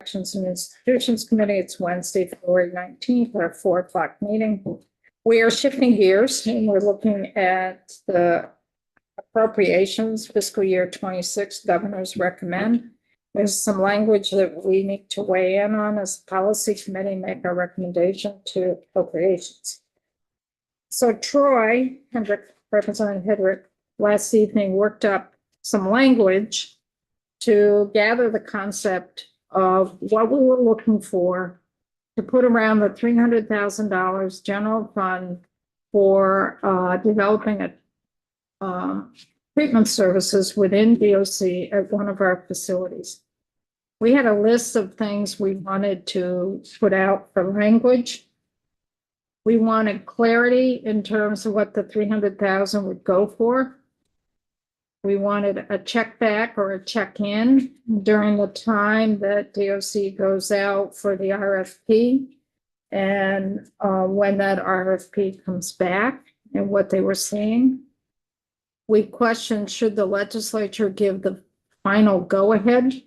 Elections and Institutions Committee. It's Wednesday, February 19th, our 4 o'clock meeting. We are shifting gears and we're looking at the appropriations fiscal year 26 governors recommend. There's some language that we need to weigh in on as a policy committee, make our recommendation to appropriations. So Troy, Representative Hedrick, last evening worked up some language to gather the concept of what we were looking for to put around the $300,000 general fund for developing treatment services within DOC at one of our facilities. We had a list of things we wanted to put out for language. We wanted clarity in terms of what the 300,000 would go for. We wanted a check back or a check in during the time that DOC goes out for the RFP and when that RFP comes back and what they were seeing. We questioned, should the legislature give the final go-ahead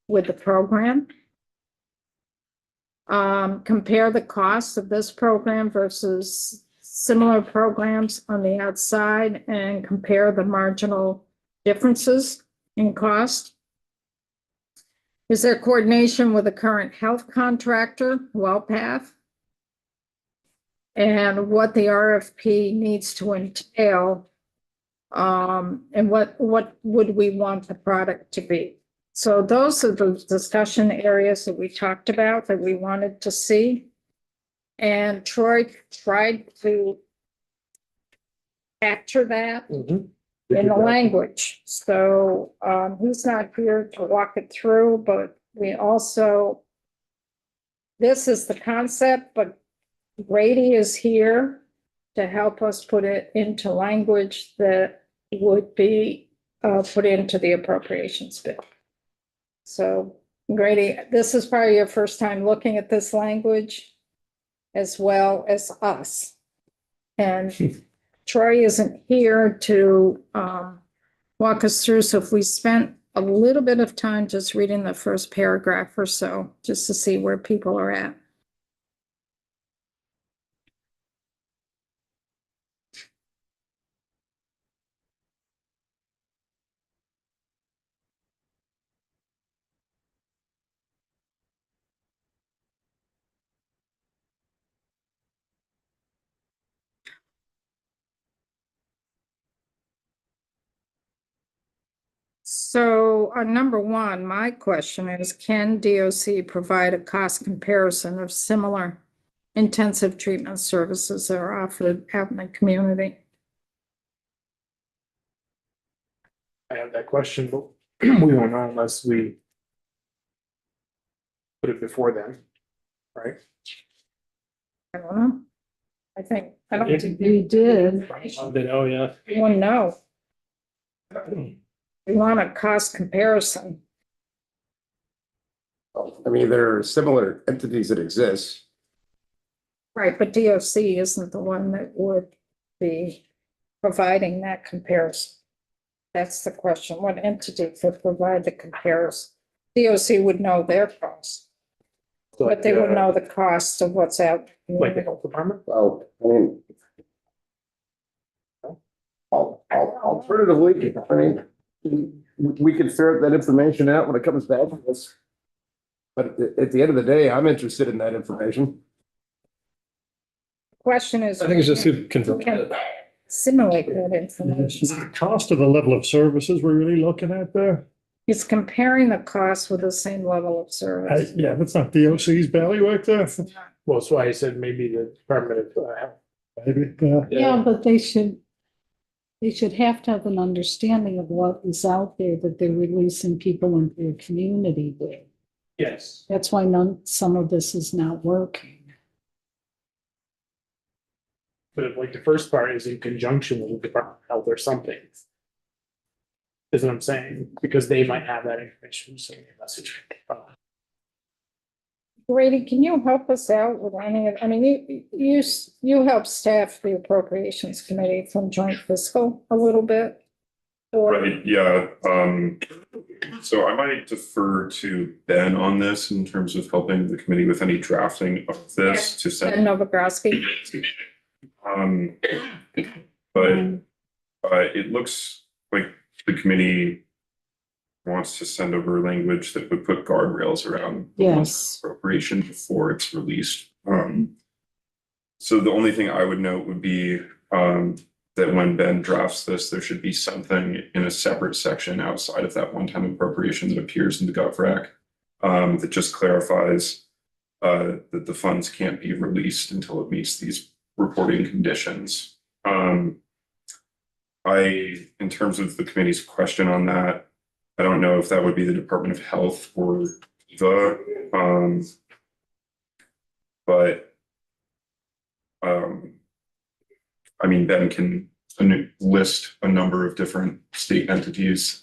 with the program? Compare the cost of this program versus similar programs on the outside and compare the marginal differences in cost. Is there coordination with the current health contractor, WellPath? And what the RFP needs to entail, and what would we want the product to be? So those are the discussion areas that we talked about that we wanted to see. And Troy tried to capture that in the language. So he's not here to walk it through, but we also, this is the concept, but Grady is here to help us put it into language that would be put into the appropriations bill. So Grady, this is probably your first time looking at this language as well as us. And Troy isn't here to walk us through. So if we spent a little bit of time just reading the first paragraph or so, just to see where people are at. So number one, my question is, can DOC provide a cost comparison of similar intensive treatment services that are offered out in the community? I have that question, but we won't know unless we put it before then, right? I don't know. I don't think We did. Oh, yeah. we want to know. We want a cost comparison. I mean, there are similar entities that exist. Right, but DOC isn't the one that would be providing that comparison. That's the question. What entity could provide the comparison? DOC would know their cost, but they would know the cost of what's out. Like the health department? Well, I mean, alternatively, I mean, we can ferret that information out when it comes back to us. But at the end of the day, I'm interested in that information. Question is. I think it's just who can. Can simulate that information. The cost of the level of services we're really looking at there. It's comparing the cost with the same level of service. Yeah, that's not DOC's bailiwick there. Well, that's why I said maybe the Department of Health. Maybe, Yeah, but they should have to have an understanding of what is out there that they're releasing people into the community with. Yes. That's why some of this is not working. But like the first part is in conjunction with the Department of Health or something. Is what I'm saying, because they might have that information, so message. Grady, can you help us out with any of, I mean, you help staff the appropriations committee from joint fiscal a little bit? Or Right, yeah, So I might defer to Ben on this in terms of helping the committee with any drafting of this to Ben send. Novogrodsky. Um, but it looks like the committee wants to send over language that would put guardrails around Yes. appropriation before it's released. So the only thing I would note would be that when Ben drafts this, there should be something in a separate section outside of that one-time appropriation that appears in the GovRec that just clarifies that the funds can't be released until it meets these reporting conditions. In terms of the committee's question on that, I don't know if that would be the Department of Health or EVA, but I mean, Ben can list a number of different state entities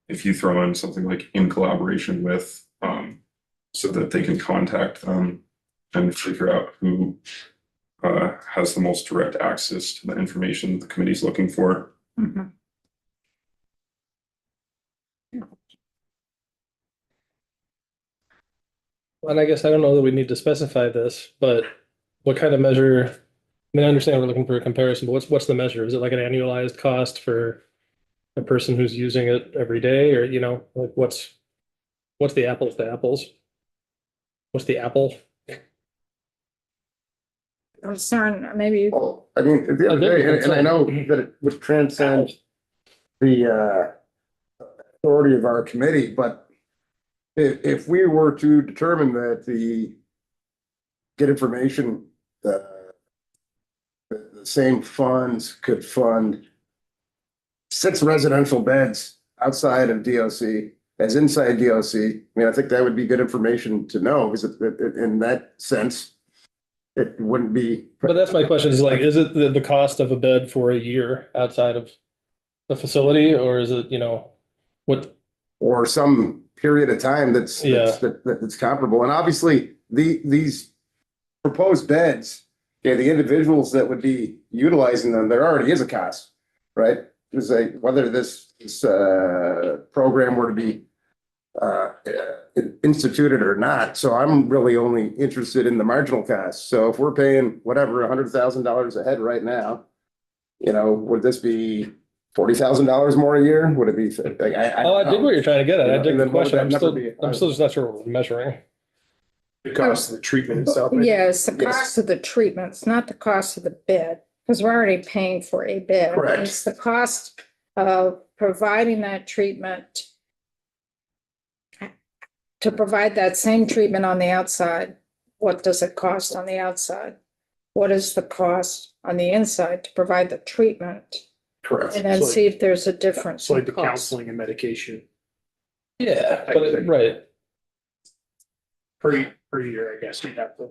if you throw in something like in collaboration with, so that they can contact them and figure out who has the most direct access to the information the committee's looking for. Mhm. And I guess I don't know that we need to specify this, but what kind of measure? I mean, I understand we're looking for a comparison, but what's the measure? Is it like an annualized cost for a person who's using it every day, or like what's the apples to apples? What's the apple? I'm sorry, maybe you. Well, I mean, at the end of the day, and I know that it would transcend the authority of our committee, but if we were to determine that get information, the same funds could fund 6 residential beds outside of DOC as inside DOC, I mean, I think that would be good information to know, because in that sense, it wouldn't be. But that's my question is like, is it the cost of a bed for a year outside of the facility, or is it, what? Or some period of time that's Yeah. that's comparable. And obviously, these proposed beds, the individuals that would be utilizing them, there already is a cost, right? Because whether this program were to be instituted or not. So I'm really only interested in the marginal cost. So if we're paying whatever, $100,000 a head right now, would this be $40,000 more a year? Would it be? Oh, I dig what you're trying to get at. I dig the And then what would question. that I'm number still, be? I'm still just not sure what we're measuring. The cost of the treatment itself. Yes, the Yes. cost of the treatments, not the cost of the bed, because we're already paying for a bed. Correct. It's the cost of providing that treatment. To provide that same treatment on the outside, what does it cost on the outside? What is the cost on the inside to provide the treatment? Correct. And then So- see if there's a difference So like in the cost. counseling and medication Yeah, but right. per year, I guess you'd have to.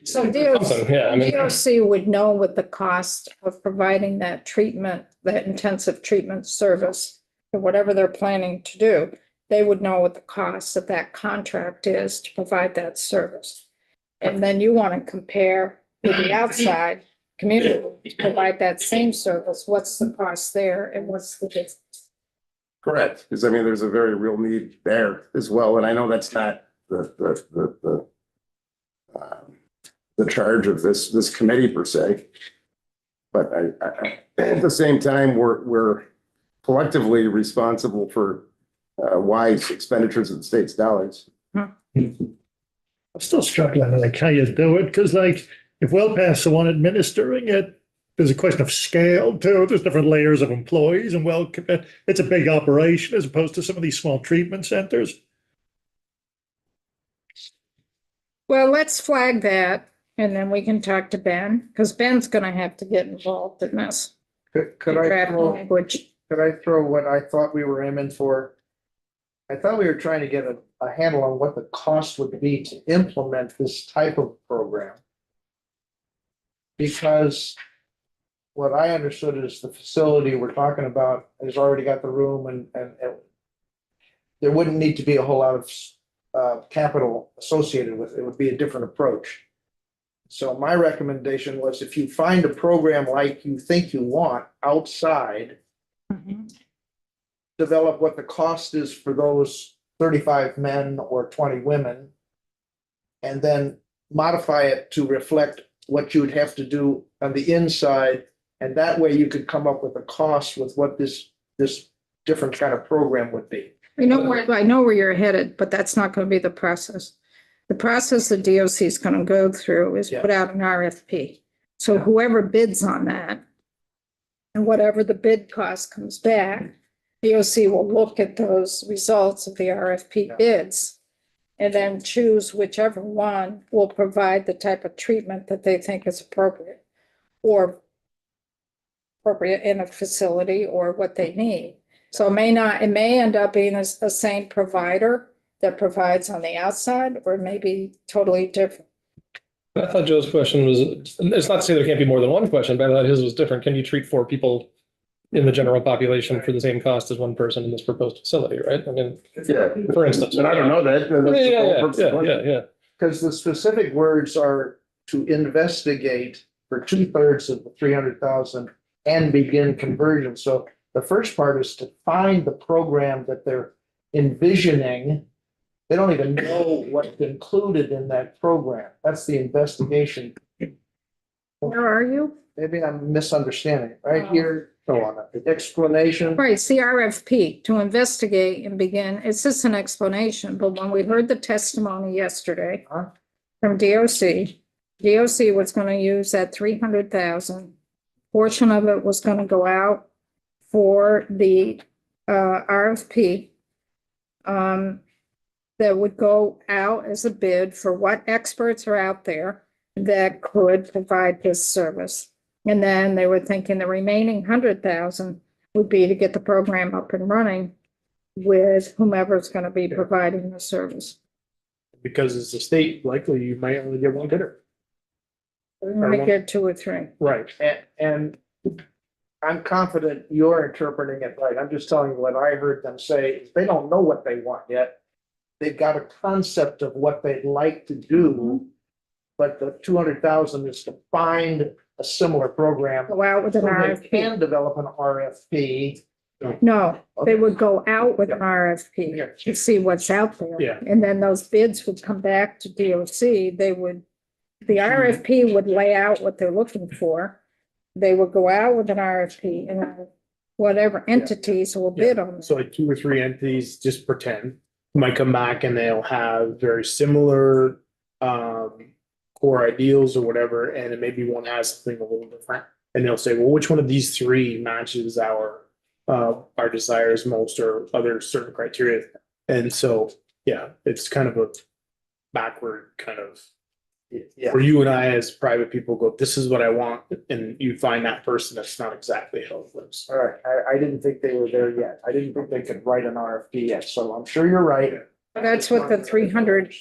So Something, yeah, I mean- DOC would know what the cost of providing that treatment, that intensive treatment service, or whatever they're planning to do. They would know what the cost of that contract is to provide that service. And then you want to compare with the outside community to provide that same service. What's the cost there and what's the difference? Correct, because I mean, there's a very real need there as well, and I know that's not the charge of this committee per se. But I at the same time, we're collectively responsible for wise expenditures of the state's dollars. I'm still struggling like how you do it, because like if WellPath's the one administering it, there's a question of scale too. There's different layers of employees, and it's a big operation as opposed to some of these small treatment centers. Well, let's flag that and then we can talk to Ben, because Ben's gonna have to get involved in this. Could I Draft throw, language. what I thought we were aiming for? I thought we were trying to get a handle on what the cost would be to implement this type of program. Because what I understood is the facility we're talking about has already got the room and there wouldn't need to be a whole lot of capital associated with it. It would be a different approach. So my recommendation was, if you find a program like you think you want outside, Mhm. develop what the cost is for those 35 men or 20 women. And then modify it to reflect what you would have to do on the inside. And that way you could come up with a cost with what this different kind of program would be. I know where you're headed, but that's not gonna be the process. The process the DOC is gonna go through is put out an RFP. So whoever bids on that and whatever the bid cost comes back, DOC will look at those results of the RFP bids and then choose whichever one will provide the type of treatment that they think is appropriate or appropriate in a facility or what they need. So it may end up being a same provider that provides on the outside, or maybe totally different. I thought Joe's question was, it's not to say there can't be more than one question, but I thought his was different. Can you treat 4 people in the general population for the same cost as one person in this proposed facility, right? I mean, Yeah, for instance. and I don't know that. That's the whole purpose of the question. Yeah. Because the specific words are to investigate for 2/3 of the 300,000 and begin conversion. So the first part is to find the program that they're envisioning. They don't even know what's included in that program. That's the investigation. Where are you? Maybe I'm misunderstanding. Right Oh. here, go on, the explanation. Right, it's the RFP to investigate and begin. It's just an explanation, but when we heard the testimony yesterday Huh? from DOC was gonna use that 300,000. Portion of it was gonna go out for the RFP. That would go out as a bid for what experts are out there that could provide this service. And then they were thinking the remaining 100,000 would be to get the program up and running with whomever's gonna be providing the service. Because it's a state, likely you might only get one bidder. We might get 2 or 3. Right. And I'm confident you're interpreting it right. I'm just telling you what I heard them say. They don't know what they want yet. They've got a concept of what they'd like to do. But the 200,000 is to find a similar program. Go out with So an they RFP. can develop an RFP. No, they would go out with an Yeah. RFP to see what's out there. Yeah. And then those bids would come back to DOC. The RFP would lay out what they're looking for. They would go out with an RFP and whatever entities will bid on it. So like 2 or 3 entities, just pretend, might come back and they'll have very similar core ideals or whatever, and then maybe one has something a little different. And they'll say, well, which one of these 3 matches our desires most or other certain criteria? And so, yeah, it's kind of a backward kind of, Yeah. where you and I as private people go, this is what I want, and you find that person, that's not exactly how it works. All right. I didn't think they were there yet. I didn't think they could write an RFP yet. So I'm sure you're right. That's what the 300,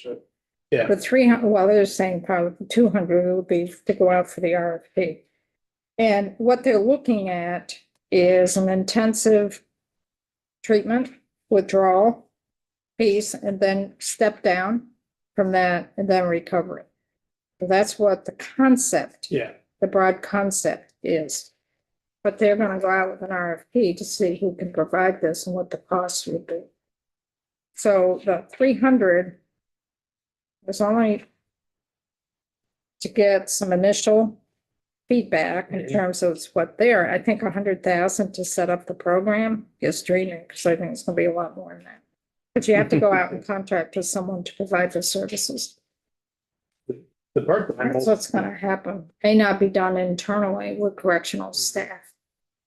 Yeah. the 300, well, they're saying probably 200 would be to go out for the RFP. And what they're looking at is an intensive treatment, withdrawal piece, and then step down from that and then recovery. So that's what the concept, Yeah. the broad concept is. But they're gonna go out with an RFP to see who can provide this and what the cost would be. So the 300 was only to get some initial feedback in terms of what there. I think 100,000 to set up the program is dreaming, because I think it's gonna be a lot more than that. But you have to go out and contract with someone to provide the services. The part that I'm That's what's gonna happen. May not be done internally with correctional staff.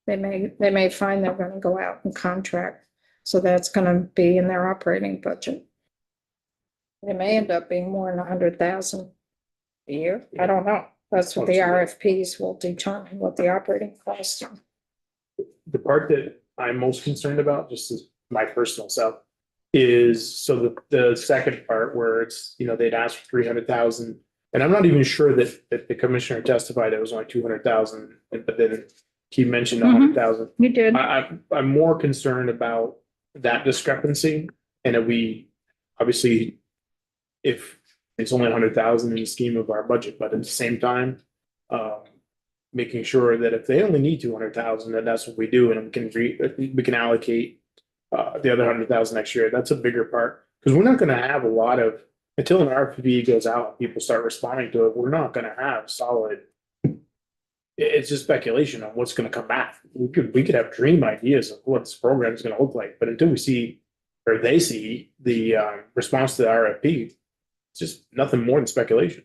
They may find they're gonna go out and contract, so that's gonna be in their operating budget. It may end up being more than 100,000 a year. I don't know. That's what the RFPs will determine, what the operating costs are. the part that I'm most concerned about, just as my personal self, is so the second part where it's, they'd asked for 300,000. And I'm not even sure that the commissioner testified it was only 200,000, but then he mentioned 100,000. You did. I'm more concerned about that discrepancy, and that we, obviously, if it's only 100,000 in the scheme of our budget, but at the same time, making sure that if they only need 200,000, then that's what we do, and we can allocate the other 100,000 next year. That's a bigger part. Because we're not gonna have a lot of, until an RFP goes out, and people start responding to it, we're not gonna have solid. It's just speculation on what's gonna come back. We could have dream ideas of what this program is gonna look like, but until we see, or they see the response to the RFP, it's just nothing more than speculation.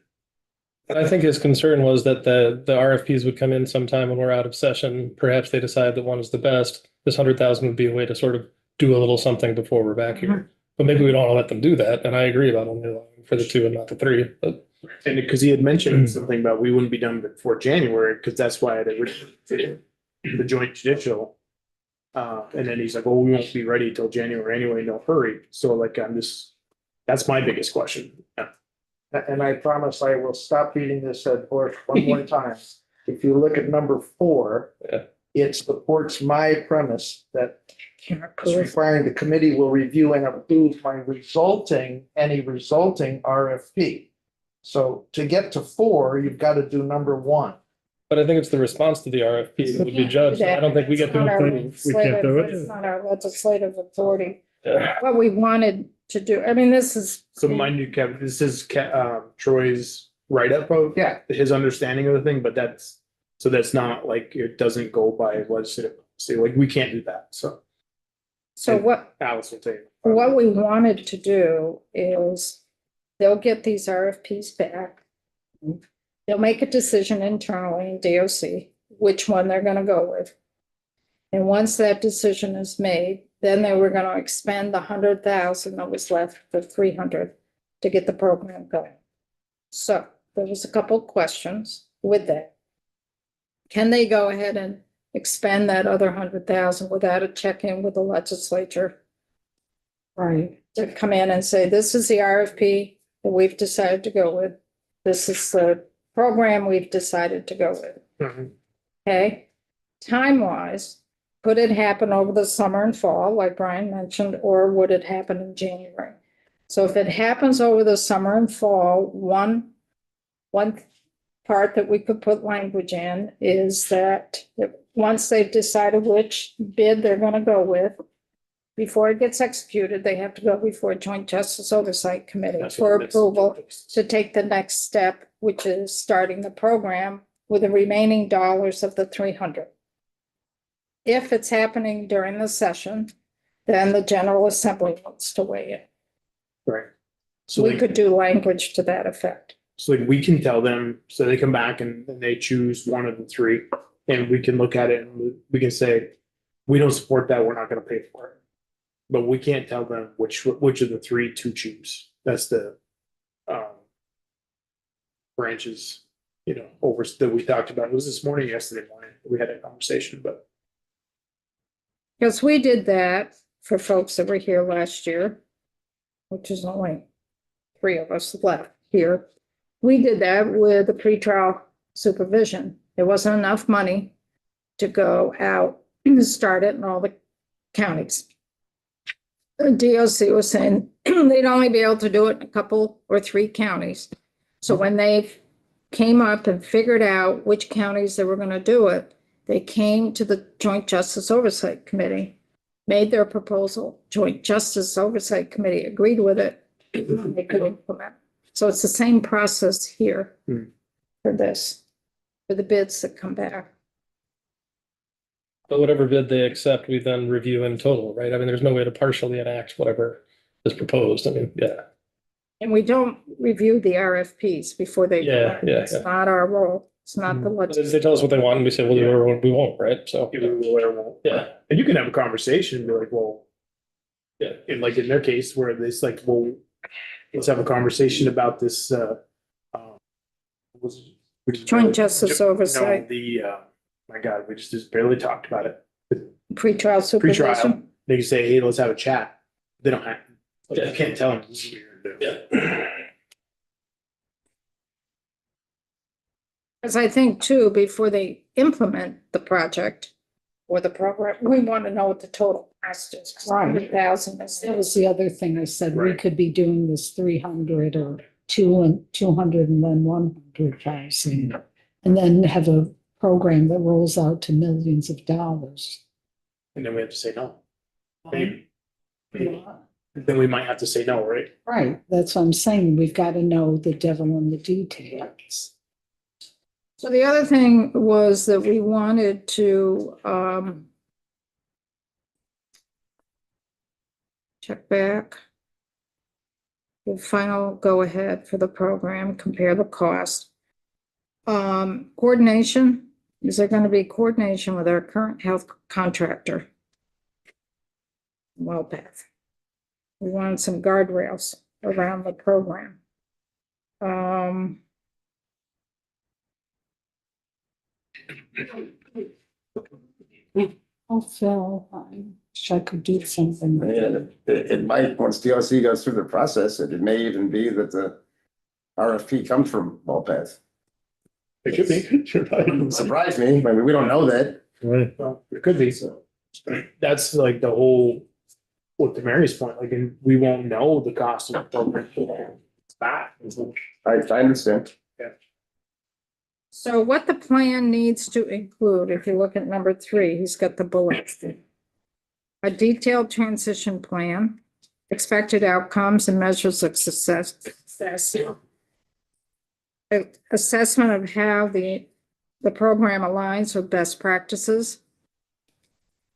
And I think his concern was that the RFPs would come in sometime when we're out of session. Perhaps they decide that one is the best. This 100,000 would be a way to sort of do a little something before we're back here. But maybe we don't want to let them do that. And I agree about only allowing for the 2 and not the 3, but. And because he had mentioned something about we wouldn't be done before January, because that's why it originally did the joint judicial. And then he's like, well, we won't be ready till January anyway, no hurry. So like, that's my biggest question. And I promise I will stop beating this dead horse one more time. If you look at number 4, Yeah. it supports my premise that Can't it's approve. requiring the committee will review and approve any resulting RFP. So to get to 4, you've got to do number 1. But I think it's the response to the RFP that would be judged. I don't think we get It's not our to. We can't do it. It's not our legislative authority. Yeah. What we wanted to do, I mean, this is. So mind you, Kevin, this is Troy's write-up of Yeah. his understanding of the thing, but that's not like, it doesn't go by legislative policy. Like, we can't do that. So So what, Alice will tell you. what we wanted to do is they'll get these RFPs back. They'll make a decision internally in DOC, which one they're gonna go with. And once that decision is made, then they were gonna expend the 100,000 that was left for 300 to get the program going. So there was a couple of questions with that. Can they go ahead and expend that other 100,000 without a check-in with the legislature? Right. To come in and say, this is the RFP that we've decided to go with. This is the program we've decided to go with. Mhm. Okay? Time-wise, could it happen over the summer and fall, like Brian mentioned, or would it happen in January? So if it happens over the summer and fall, one part that we could put language in is that once they've decided which bid they're gonna go with, before it gets executed, they have to go before Joint Justice Oversight Committee That's for what- that's- approval to take the next step, which is starting the program with the remaining dollars of the 300. If it's happening during the session, then the General Assembly wants to weigh in. Right. So We like, could do language to that effect. so like we can tell them, so they come back and they choose one of the 3, and we can look at it and we can say, we don't support that, we're not gonna pay for it. But we can't tell them which of the 3 to choose. That's the branches, over that we talked about. It was this morning, yesterday morning, we had a conversation, but Because we did that for folks that were here last year, which is only 3 of us left here. We did that with the pretrial supervision. There wasn't enough money to go out and start it in all the counties. The DOC was saying they'd only be able to do it in a couple or 3 counties. So when they came up and figured out which counties they were going to do it, they came to the Joint Justice Oversight Committee, made their proposal. Joint Justice Oversight Committee agreed with it. They could implement. So it's the same process here for this, for the bids that come back. But whatever bid they accept, we then review in total, right? I mean, there's no way to partially enact whatever is proposed. I mean, yeah. And we don't review the RFPs before they. Yeah, yeah, It's yeah. not our role. It's not the But legislature. They tell us what they want and we say, we'll do it or we won't, right? So, we will or won't. yeah. And you can have a conversation and be like, well, Yeah. in like in their case where it's like, well, let's have a conversation about this, Joint Justice No, Oversight, my God, we just barely talked about it. pretrial supervision. Pre-trial, they can say, hey, let's have a chat. They don't have, like, Yeah. you can't tell them. This is what you're gonna do. Yeah. Because I think too, before they implement the project or the program, we want to know what the total cost is. Right. 100,000 is. That was the other thing I said, we Right. could be doing this 300 or 200 and then 100,000. And then have a program that rolls out to millions of dollars. And then we have to say no. Maybe. then we might have to say no, right? Right, that's what I'm saying. We've got to know the devil in the details. So the other thing was that we wanted to, check back. The final go-ahead for the program, compare the cost. Coordination, is there gonna be coordination with our current health contractor? WellPath. We wanted some guardrails around the program. Oh, Phil, I wish I could do something. And it might, once DLC goes through the process, it may even be that the RFP comes from Wellpath. It could be. You're right. Surprise me, I mean, we don't know that. Right. Well, it could be. That's like the whole, what to Mary's point, like, and we won't know the cost of the program. It's back. I understand. So what the plan needs to include, if you look at number 3, he's got the bullets. A detailed transition plan, expected outcomes and measures of success. Assessment of how the program aligns with best practices.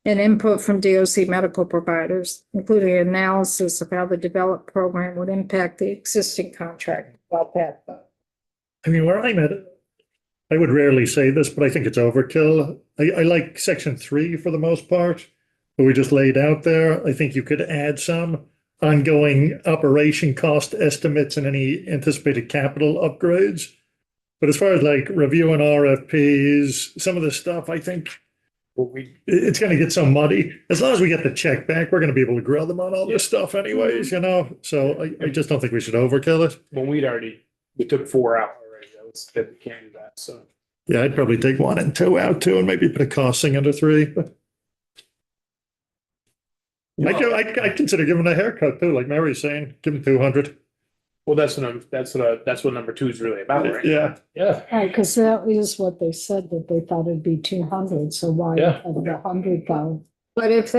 And input from DOC medical providers, including analysis of how the developed program would impact the existing contract. WellPath. I mean, where I'm at, I would rarely say this, but I think it's overkill. I like section 3 for the most part, what we just laid out there. I think you could add some ongoing operation cost estimates and any anticipated capital upgrades. But as far as like reviewing RFPs, some of the stuff, I think it's going to get so muddy. As long as we get the check back, we're going to be able to grill them on all this stuff anyways, you know? So I just don't think we should overkill it. When we took 4 out already, that we can't do that, so. Yeah, I'd probably take 1 and 2 out too, and maybe put a costing under 3. But I consider giving a haircut too, like Mary's saying, give him 200. Well, that's what number 2 is really about, right? Yeah. Yeah, Right, because that is what they said, that they thought it'd be 200, so why Yeah. have the 100 go? But if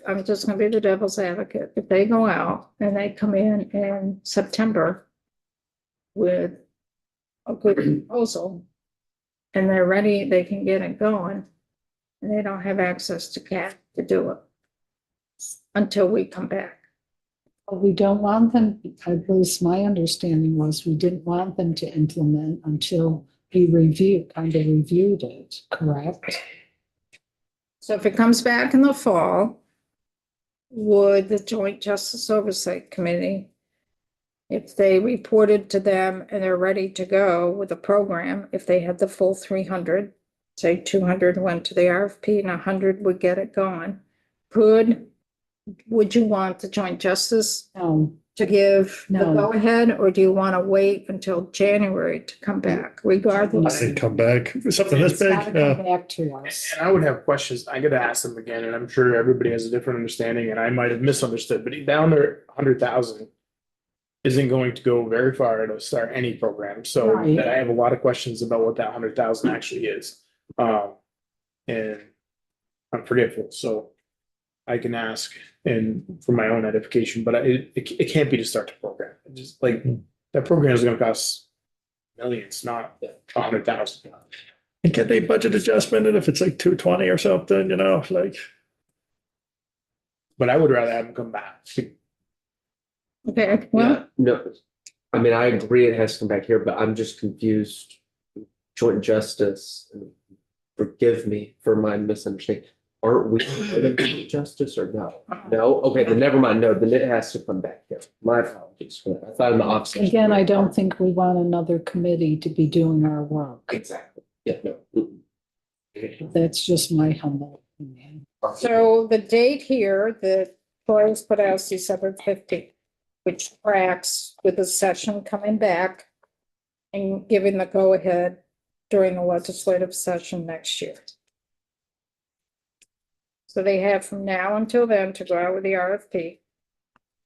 I'm just gonna be the devil's advocate, if they go out and they come in September with a good proposal and they're ready, they can get it going, and they don't have access to cash to do it until we come back. But we don't want them, at least my understanding was, we didn't want them to implement until we reviewed it, correct? So if it comes back in the fall, would the Joint Justice Oversight Committee, if they reported to them and they're ready to go with the program, if they had the full 300, say 200 went to the RFP and 100 would get it going, would you want the Joint Justice No, to give the No. go-ahead, or do you want to wait until January to come back I regardless? think come back, something this it's gotta big, come back to us. And I would have questions, I gotta ask them again, and I'm sure everybody has a different understanding, and I might have misunderstood, but down there, 100,000 isn't going to go very far to start any program, so Right. I have a lot of questions about what that 100,000 actually is. And I'm forgetful, so I can ask and for my own edification, but it can't be to start the program. It just like, that program is gonna cost millions, not 100,000. and get a budget adjustment, and if it's like 220 or something, you know, like. But I would rather have them come back. Okay, well, Yeah, no, I mean, I agree it has to come back here, but I'm just confused. Joint justice, forgive me for my misunderstanding. Aren't we in joint justice or no? No? Okay, then never mind. No, then it has to come back here. My apologies for that. I thought in the opposite. Again, I don't think we want another committee to be doing our work. Exactly. Yeah, no. Mm-mm. That's just my humble opinion. so the date here that Troy's put out is December 15th, which tracks with the session coming back and giving the go-ahead during the legislative session next year. So they have from now until then to go out with the RFP,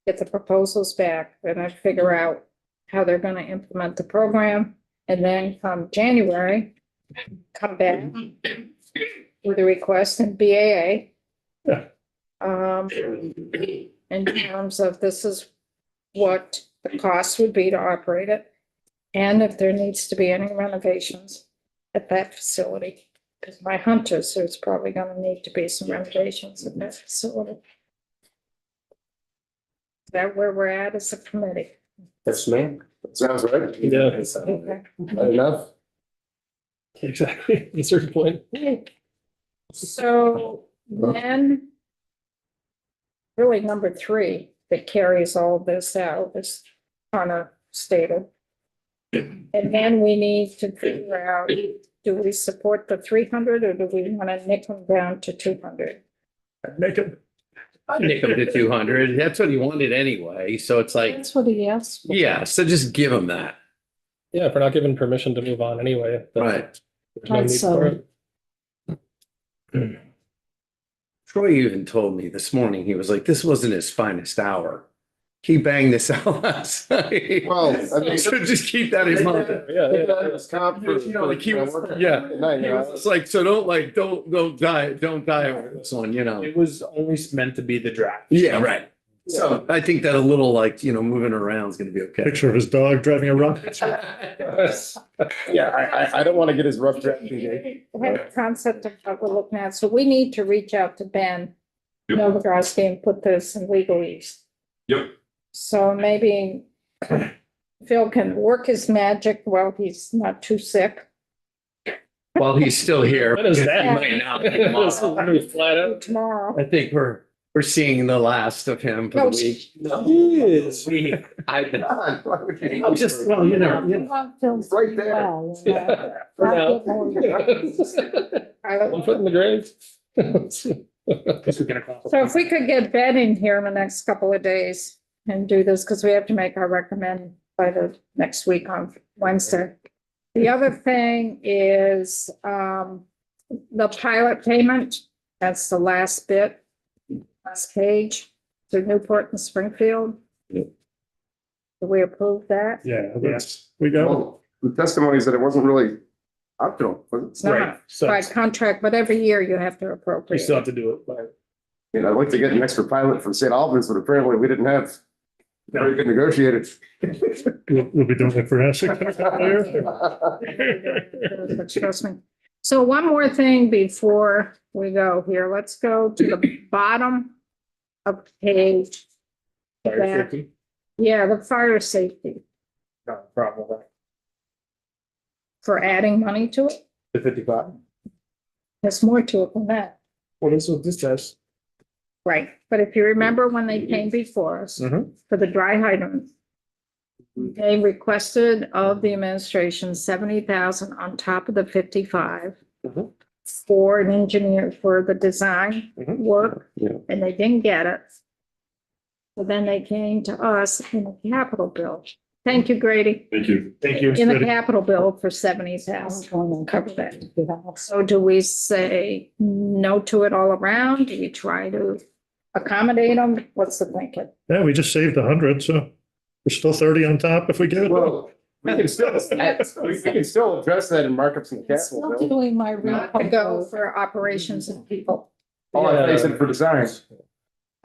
get the proposals back, and then figure out how they're gonna implement the program. And then come January, come back with a request in BAA. Yeah. in terms of this is what the cost would be to operate it. And if there needs to be any renovations at that facility. Because my hunch is there's probably gonna need to be some renovations at that facility. Is that where we're at as a committee? Yes, ma'am. Sounds right. Yeah, Okay. Not enough? exactly. At a certain point. So then really number 3 that carries all this out is kind of stated. And then we need to figure out, do we support the 300 or do we want to nick them down to 200? Make it, I'd nick him to 200. That's what he wanted anyway. So it's like, That's what he asked for. yeah, so just give him that. Yeah, if we're not given permission to move on anyway. then Right. there's no Right, need so- for it. Troy even told me this morning, he was like, this wasn't his finest hour. He banged this out last night. Well, I mean- So just keep that in mind. Yeah, yeah. It's comp for- You know, like he was- for- yeah. at night, you know? It's like, so don't die over this one, you know? It was only meant to be the draft. Yeah, right. So I think that a little like, moving around is gonna be okay. picture of his dog driving a rocket. Yeah, I don't want to get his rough draft. We have a concept of what we're looking at, so we need to reach out to Ben Yep. Novogratski and put this in legalese. Yep. So maybe Phil can work his magic while he's not too sick. While he's still here. What is He that? might not be This is tomorrow. really flat out. Tomorrow. I think we're seeing the last of him for No, the week. Jeez. I've been, Why would you- I'm just, well, you know. We want Phil's Right there. well, you know. Yeah, for now. One foot in the grave. Guess we can accomplish. So if we could get Ben in here in the next couple of days and do this, because we have to make our recommend by the next week on Wednesday. The other thing is, the pilot payment, that's the last bit, last page, to Newport and Springfield. Yep. Do we approve that? Yeah, that's, we got, Well, the testimony is that it wasn't really optional, was it? It's not Right, so by contract, but every year you have to we appropriate. still have to do it, but You know, I'd like to get an extra pilot from St. Albans, but apparently we didn't have very good negotiators. we'll be doing it for Essex. Trust me. So one more thing before we go here, let's go to the bottom of page. fire Back. safety, Yeah, the fire safety, no problem with that. for adding money to it. The 55. There's more to it than that. Well, this is what this says. Right, but if you remember when they came before us Mhm. for the dry hydrant, they requested of the administration 70,000 on top of the 55 Mhm. for an engineer for the design Mhm. work, Yeah. and they didn't get it. So then they came to us in the capital bill. Thank you, Grady. Thank you. Thank you. In the Grady. capital bill for I 70,000. was going to Cover that. get out. So do we say no to it all around? Do we try to accommodate them? What's the thinking? Yeah, we just saved 100, so we're still 30 on top if we get it. Well, we can still, we can still address that in markups in the I'm capital still bill. doing my To go repo. for operations and people. All I think is for design.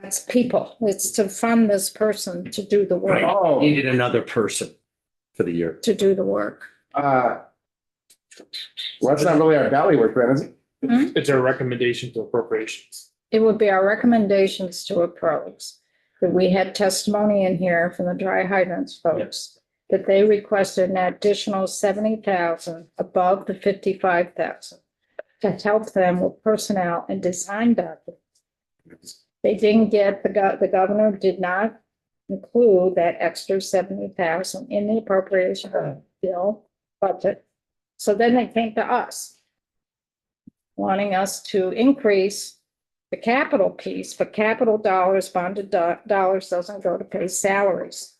That's people. It's to fund this person to do the work, Oh, Needed another person for the year. to do the work. well, that's not really our ballywick then, is it? It's a recommendation to appropriations. It would be our recommendations to approach. That we had testimony in here from the dry hydrants folks, that they requested an additional 70,000 above the 55,000 to help them with personnel and design documents. They didn't get, the governor did not include that extra 70,000 in the appropriation bill budget. So then they came to us, wanting us to increase the capital piece, but capital dollars, bonded dollars doesn't go to pay salaries.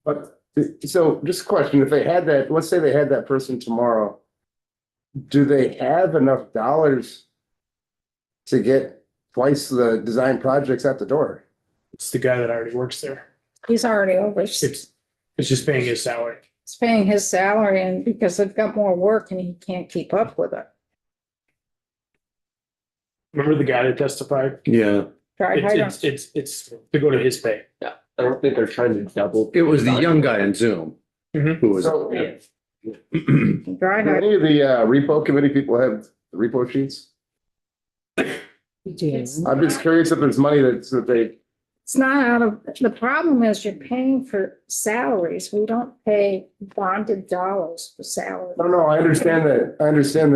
But, so just a question, if they had that, let's say they had that person tomorrow, do they have enough dollars to get twice the design projects out the door? It's the guy that already works there. He's already over, It's just paying his salary. he's paying his salary and because they've got more work and he can't keep up with it. Remember the guy that testified? Yeah. Dry hydrant. It's to go to his pay. I don't think they're trying to double. It was the young guy in Zoom who was. So, Dry do hydrant. any of the repo committee people have repo sheets? We do. I'm just curious if there's money that they, It's not out of, the problem is you're paying for salaries. We don't pay bonded dollars for salaries. no, I understand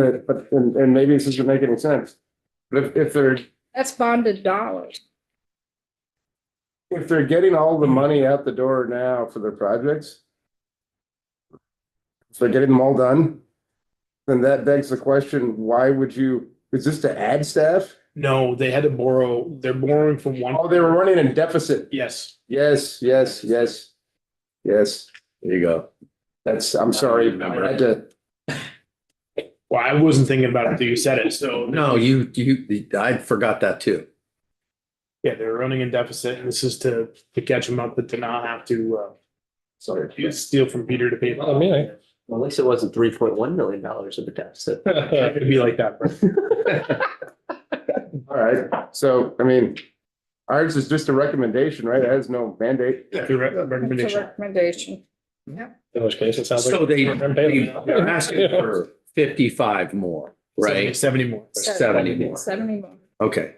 that, but, and maybe this doesn't make any sense. But if they're, That's bonded dollars. if they're getting all the money out the door now for their projects, if they're getting them all done, then that begs the question, why would you, is this to add staff? No, they had to borrow, they're borrowing from one. Oh, they were running in deficit. Yes, Yes. There you go. That's, I'm sorry, I had to, well, I wasn't thinking about it until you said it, so. No, I forgot that too. Yeah, they're running in deficit, and this is to catch them up, but to not have to, steal from Peter to pay. I mean, Well, at least it wasn't $3.1 million of a deficit. It'd be like that, bro. all right, so, I mean, ours is just a recommendation, right? It has no mandate. Yeah, the It's a recommendation. recommendation. in which case it sounds like. So they're asking for 55 more, right? 70 more. 70 more. 70 more. Okay.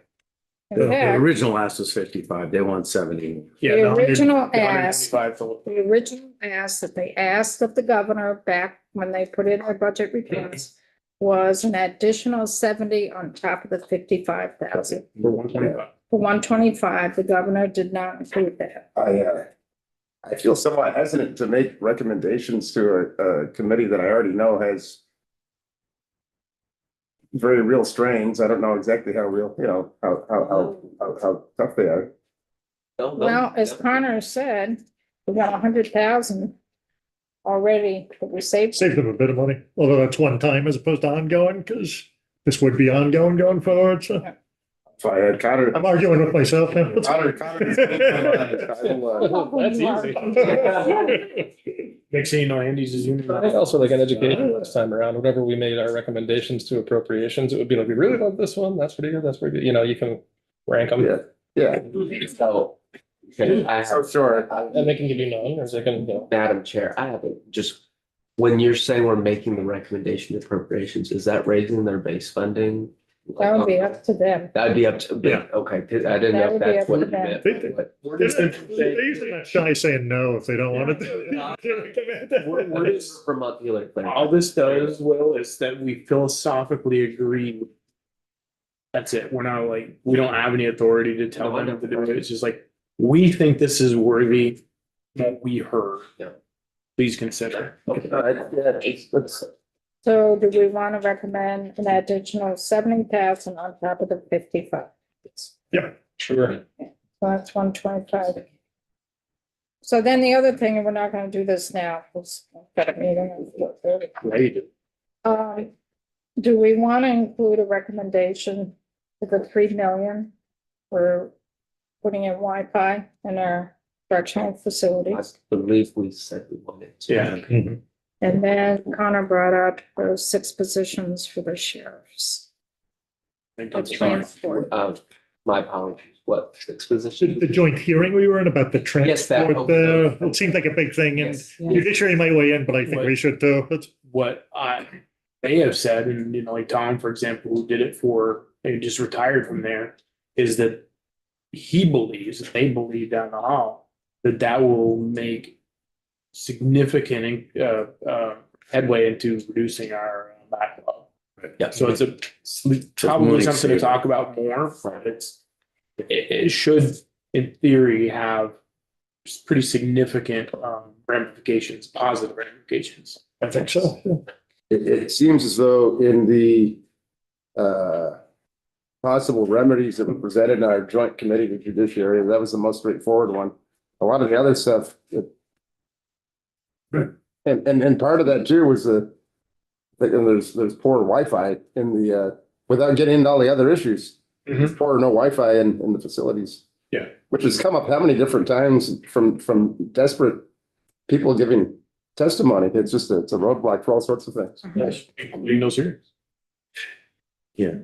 In The fact, original ask was 55. They want 70 more. Yeah, The 100 original the ask- 125 total. the original ask that they asked of the governor back when they put in their budget request was an additional 70 on top of the 55,000. For 125. For 125, the governor did not include that. I feel somewhat hesitant to make recommendations to a committee that I already know has very real strains. I don't know exactly how real, you know, how tough they are. Well, as Connor said, we got 100,000 already that we saved. Save them a bit of money, although that's one time as opposed to ongoing, because this would be ongoing going forward, so If I had Connor. I'm arguing with myself now. Connor. That's easy. Next thing you know, Andy's is union. I think also like an education this time around, whenever we made our recommendations to appropriations, it would be like, we really love this one, that's pretty good, that's pretty good, you know, you can rank them. Yeah, So, okay, I so have, sure. And they can give you none, or they can, you know. Madam Chair, I have just, when you're saying we're making the recommendation to appropriations, is that raising their base funding? That would be up to them. That'd be up to, Yeah. okay, 'cause I didn't That know would if be that's up what to you them. meant. but- They're usually not shy saying no if they don't want We're to. just- For muscular clarity. All this does, Will, is that we philosophically agree. That's it. We're not like, we don't have any authority to tell them to do it. It's just like, we think this is worthy what we heard. Yeah. Please consider. Let's, So do we want to recommend an additional 70,000 on top of the 55? Sure. So that's 125. So then the other thing, and we're not going to do this now, because we've got a meeting at 4:30. Right. Do we want to include a recommendation for the 3 million for putting in Wi-Fi in our correctional I facilities? believe we said we wanted to. Yeah. And then Connor brought up those 6 positions for the sheriffs. of transport. My apologies, what, 6 The positions? joint hearing we were in about the Yes, that- transport there, it seemed like a big thing, and Yes. judiciary might weigh in, but I think we should too. That's, What they have said, and you know, like Tom, for example, who did it for, and just retired from there, is that he believes, and they believe down the hall, that will make significant headway into reducing our backlog. Yeah. So it's probably money something to saver. talk about more, but it should, in theory, have pretty significant ramifications, positive ramifications. I think so. It seems as though in the possible remedies that were presented in our joint committee to judiciary, that was the most straightforward one. A lot of the other stuff. And part of that too was there's poor Wi-Fi in the, without getting into all the other issues. There's poor or no Wi-Fi in the facilities. Yeah. Which Which has come up how many different times from desperate people giving testimony. It's a roadblock for all sorts of things. Yes, including those hearings. Yeah.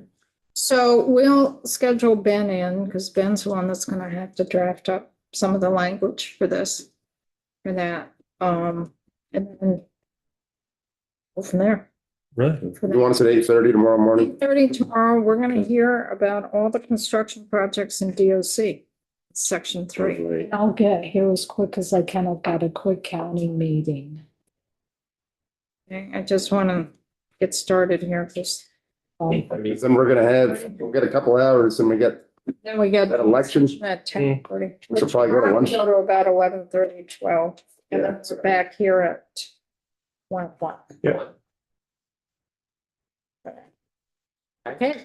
So we'll schedule Ben in, because Ben's the one that's gonna have to draft up some of the language for this, for that, and then go from there. Right. You want us at 8:30 tomorrow morning? 8:30 tomorrow, we're gonna hear about all the construction projects in DOC, section 3. I'll get here as quick as I can. I've got a quick county meeting. Okay, I just wanna get started here, because Because then we'll get a couple hours and we get then we get that election. at 10:30. We should probably go to lunch. Go to about 11:30, 12, and then we're back here at 1 o'clock. Yeah. Okay.